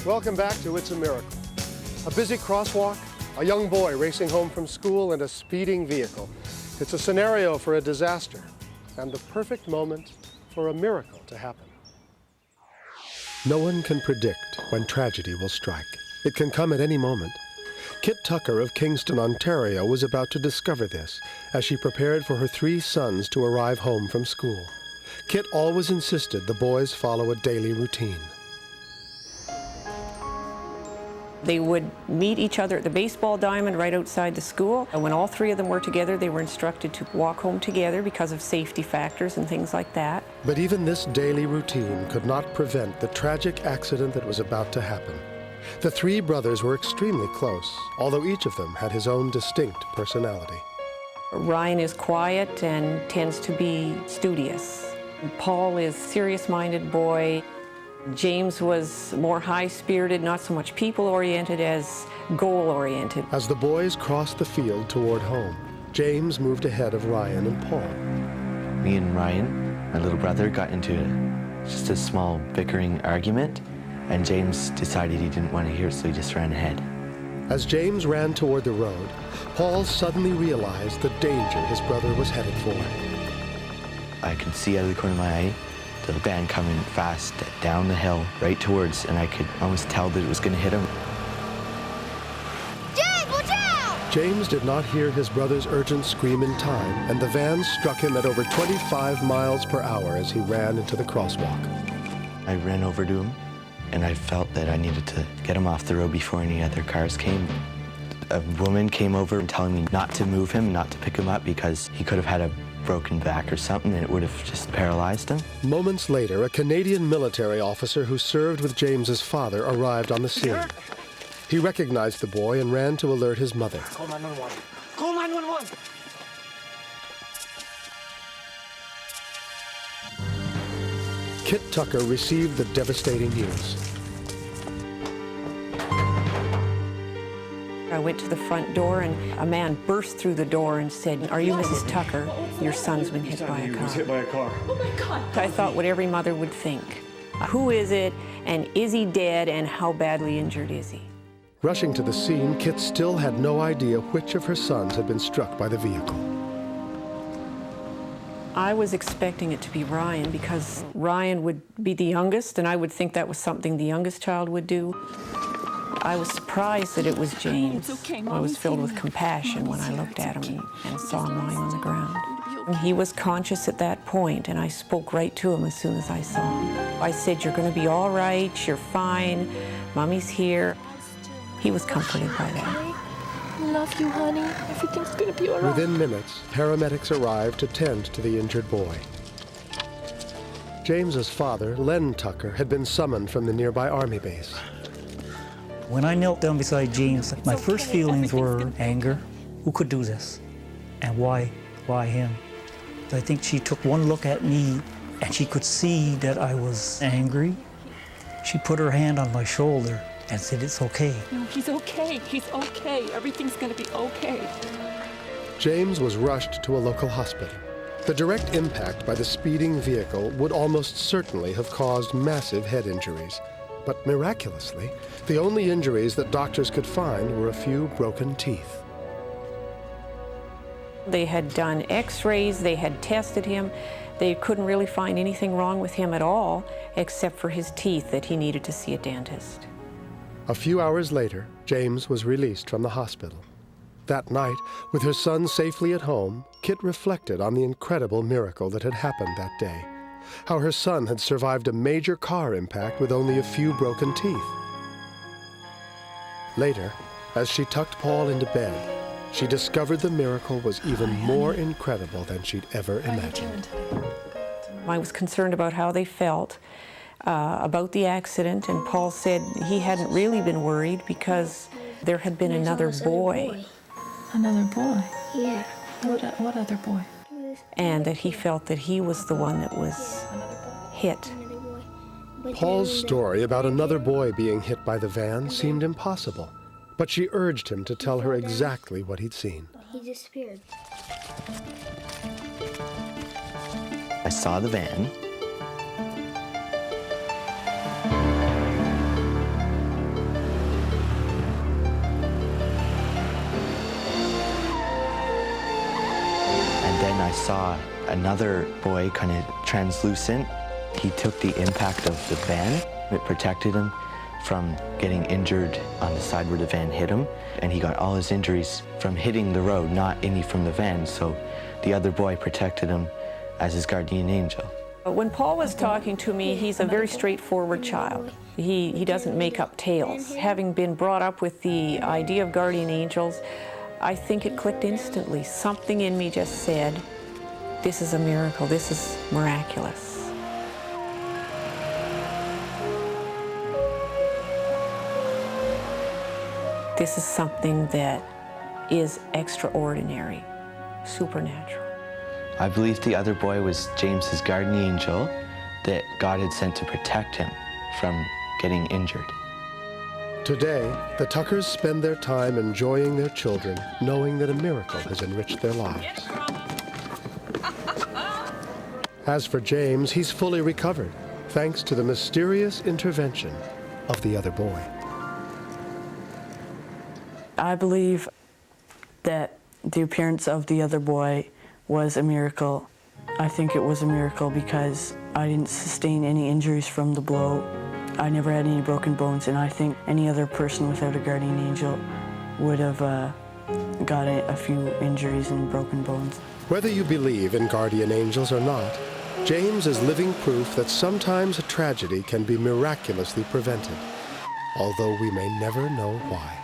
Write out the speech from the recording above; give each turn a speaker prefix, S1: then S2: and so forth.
S1: Welcome back to It's a Miracle. A busy crosswalk, a young boy racing home from school and a speeding vehicle. It's a scenario for a disaster and the perfect moment for a miracle to happen. No one can predict when tragedy will strike. It can come at any moment. Kit Tucker of Kingston, Ontario, was about to discover this as she prepared for her 3 sons to arrive home from school. Kit always insisted the boys follow a daily routine.
S2: They would meet each other at the baseball diamond right outside the school. And when all 3 of them were together, they were instructed to walk home together because of safety factors and things like that.
S1: But even this daily routine could not prevent the tragic accident that was about to happen. The 3 brothers were extremely close, although each of them had his own distinct personality.
S2: Ryan is quiet and tends to be studious. Paul is a serious-minded boy. James was more high-spirited, not so much people-oriented as goal-oriented.
S1: As the boys crossed the field toward home, James moved ahead of Ryan and Paul.
S3: Me and Ryan, my little brother, got into just a small bickering argument, and James decided he didn't want to hear it, so he just ran ahead.
S1: As James ran toward the road, Paul suddenly realized the danger his brother was headed for.
S3: I could see out of the corner of my eye the van coming fast down the hill, right towards, and I could almost tell that it was going to hit him.
S4: James, watch out!
S1: James did not hear his brother's urgent scream in time, and the van struck him at over 25 miles per hour as he ran into the crosswalk.
S3: I ran over to him, and I felt that I needed to get him off the road before any other cars came. A woman came over and telling me not to move him, not to pick him up, because he could have had a broken back or something, and it would have just paralyzed him.
S1: Moments later, a Canadian military officer who served with James's father arrived on the scene. He recognized the boy and ran to alert his mother.
S5: Call 911. Call 911!
S1: Kit Tucker received the devastating news.
S2: I went to the front door, and a man burst through the door and said, "Are you Mrs. Tucker? Your son's been hit by a car."
S5: He was hit by a car.
S4: Oh my God!
S2: I thought what every mother would think. Who is it, and is he dead, and how badly injured is he?
S1: Rushing to the scene, Kit still had no idea which of her sons had been struck by the vehicle.
S2: I was expecting it to be Ryan because Ryan would be the youngest, and I would think that was something the youngest child would do. I was surprised that it was James. I was filled with compassion when I looked at him and saw him lying on the ground. He was conscious at that point, and I spoke right to him as soon as I saw him. I said, "You're going to be all right, you're fine, Mommy's here." He was comforted by that.
S4: I love you, honey. Everything's gonna be all right.
S1: Within minutes, paramedics arrived to tend to the injured boy. James's father, Len Tucker, had been summoned from the nearby army base.
S6: When I knelt down beside James, my first feelings were anger. Who could do this? And why him? I think she took one look at me and she could see that I was angry. She put her hand on my shoulder and said, "It's okay."
S7: No, he's okay. He's okay. Everything's gonna be okay.
S1: James was rushed to a local hospital. The direct impact by the speeding vehicle would almost certainly have caused massive head injuries. But miraculously, the only injuries that doctors could find were a few broken teeth.
S2: They had done x-rays, they had tested him. They couldn't really find anything wrong with him at all, except for his teeth, that he needed to see a dentist.
S1: A few hours later, James was released from the hospital. That night, with her son safely at home, Kit reflected on the incredible miracle that had happened that day. How her son had survived a major car impact with only a few broken teeth. Later, as she tucked Paul into bed, she discovered the miracle was even more incredible than she'd ever imagined.
S2: I was concerned about how they felt about the accident, and Paul said he hadn't really been worried because there had been another boy.
S4: Another boy?
S8: Yeah.
S4: What other boy?
S2: And that he felt that he was the one that was hit.
S1: Paul's story about another boy being hit by the van seemed impossible, but she urged him to tell her exactly what he'd seen.
S8: He disappeared.
S3: I saw the van. then I saw another boy kind of translucent. He took the impact of the van. It protected him from getting injured on the side where the van hit him. And he got all his injuries from hitting the road, not any from the van. So the other boy protected him as his guardian angel.
S2: When Paul was talking to me, he's a very straightforward child. He doesn't make up tales. Having been brought up with the idea of guardian angels, I think it clicked instantly. Something in me just said, this is a miracle, this is miraculous. This is something that is extraordinary, supernatural.
S3: I believe the other boy was James's guardian angel that God had sent to protect him from getting injured.
S1: Today, the Tuckers spend their time enjoying their children, knowing that a miracle has enriched their lives. As for James, he's fully recovered, thanks to the mysterious intervention of the other boy.
S8: I believe that the appearance of the other boy was a miracle. I think it was a miracle because I didn't sustain any injuries from the blow. I never had any broken bones, and I think any other person without a guardian angel would have got a few injuries and broken bones.
S1: Whether you believe in guardian angels or not, James is living proof that sometimes a tragedy can be miraculously prevented, although we may never know why.